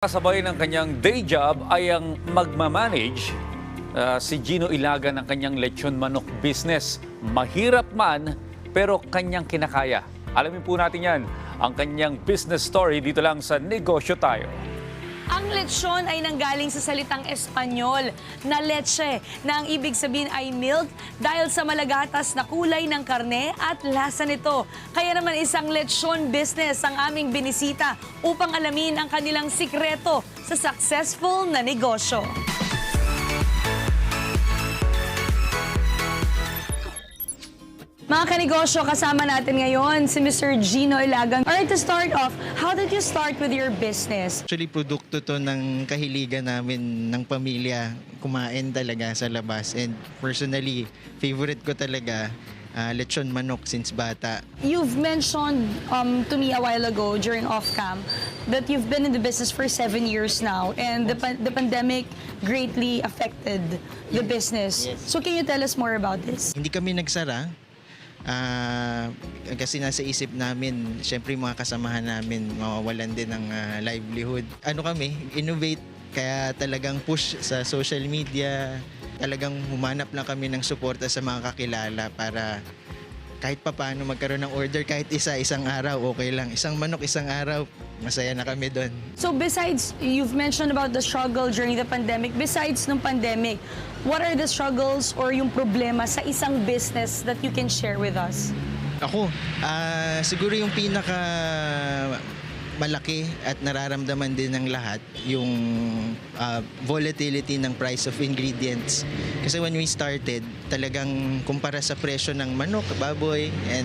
Kasabay ng kanyang day job ay ang magmamanage si Gino Ilagan ng kanyang lechon manok business. Mahirap man pero kanyang kinakaya. Alamin po natin yan, ang kanyang business story dito lang sa Negosyo Tayo. Ang lechon ay nanggaling sa salitang Espanyol na leche na ang ibig sabihin ay milk dahil sa malagatas na kulay ng karne at lasa nito. Kaya naman isang lechon business ang aming binisita upang alamin ang kanilang sikreto sa successful na negosyo. Mga kanegosyo, kasama natin ngayon si Mr. Gino Ilagan. Alright, to start off, how did you start with your business? Actually, produkto to ng kahiligan namin ng pamilya. Kumain talaga sa labas. And personally, favorite ko talaga lechon manok since bata. You've mentioned to me a while ago during off-cam that you've been in the business for 7 years now and the pandemic greatly affected the business. Yes. So can you tell us more about this? Hindi kami nagsara. Kasi nasa isip namin, syempre yung mga kasamahan namin mawawalan din ng livelihood. Ano kami, innovate, kaya talagang push sa social media, talagang humanap lang kami ng suporta sa mga kakilala para kahit papaano magkaroon ng order, kahit isang araw, okay lang. Isang manok, isang araw, masaya na kami doon. So besides, you've mentioned about the struggle during the pandemic. Besides nung pandemic, what are the struggles or yung problema sa isang business that you can share with us? Ako, siguro yung pinaka malaki at nararamdaman din ng lahat yung volatility ng price of ingredients. Kasi when we started, talagang kumpara sa presyo ng manok, baboy, and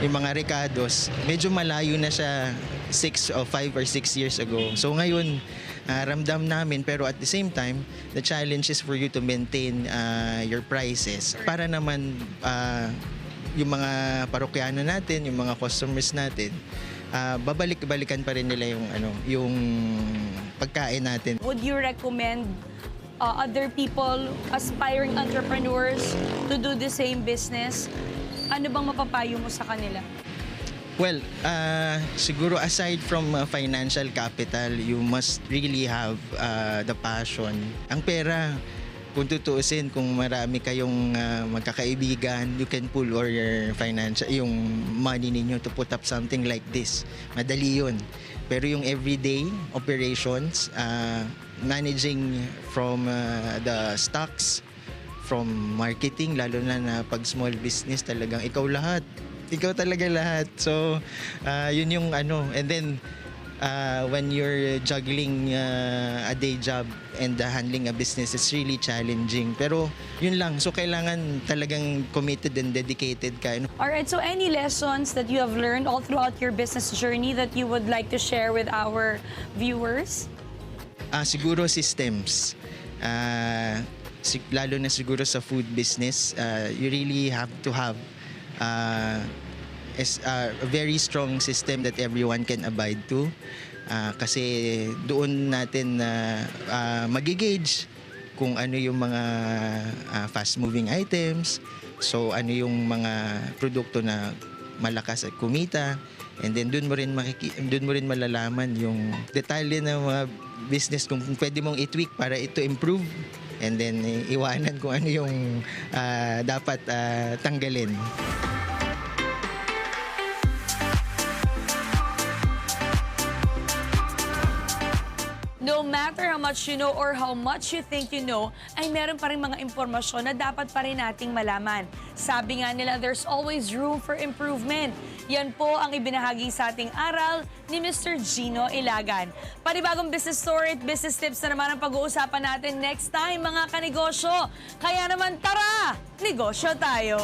yung mga recados, medyo malayo na siya 5 or 6 years ago. So ngayon, ramdam namin, pero at the same time, the challenge is for you to maintain your prices para naman yung mga parokyano natin, yung mga customers natin, babalik-balikan pa rin nila yung pagkain natin. Would you recommend other people, aspiring entrepreneurs, to do the same business? Ano bang mapapayo mo sa kanila? Well, siguro aside from financial capital, you must really have the passion. Ang pera, kung tutuusin, kung marami kayong magkakaibigan, you can pool or your financial, yung money ninyo to put up something like this. Madali yun. Pero yung everyday operations, managing from the stocks, from marketing, lalo na pag small business, talagang ikaw lahat. Ikaw talaga lahat. So, yun yung and then, when you're juggling a day job and handling a business, it's really challenging. Pero yun lang. So kailangan talagang committed and dedicated ka. Alright, so any lessons that you have learned all throughout your business journey that you would like to share with our viewers? Siguro systems. Lalo na siguro sa food business, you really have to have a very strong system that everyone can abide to. Kasi doon natin magigauge kung ano yung mga fast-moving items, so ano yung mga produkto na malakas at kumita, and then doon mo rin malalaman yung detalye ng mga business kung pwede mong i-tweak para ito improve, and then iwanan kung ano yung dapat tanggalin. No matter how much you know or how much you think you know, ay meron pa rin mga impormasyon na dapat pa rin nating malaman. Sabi nga nila, there's always room for improvement. Yan po ang ibinahagi sa ating aral ni Mr. Gino Ilagan. Panibagong business story at business tips na naman ang pag-uusapan natin next time, mga kanegosyo. Kaya naman tara, negosyo tayo!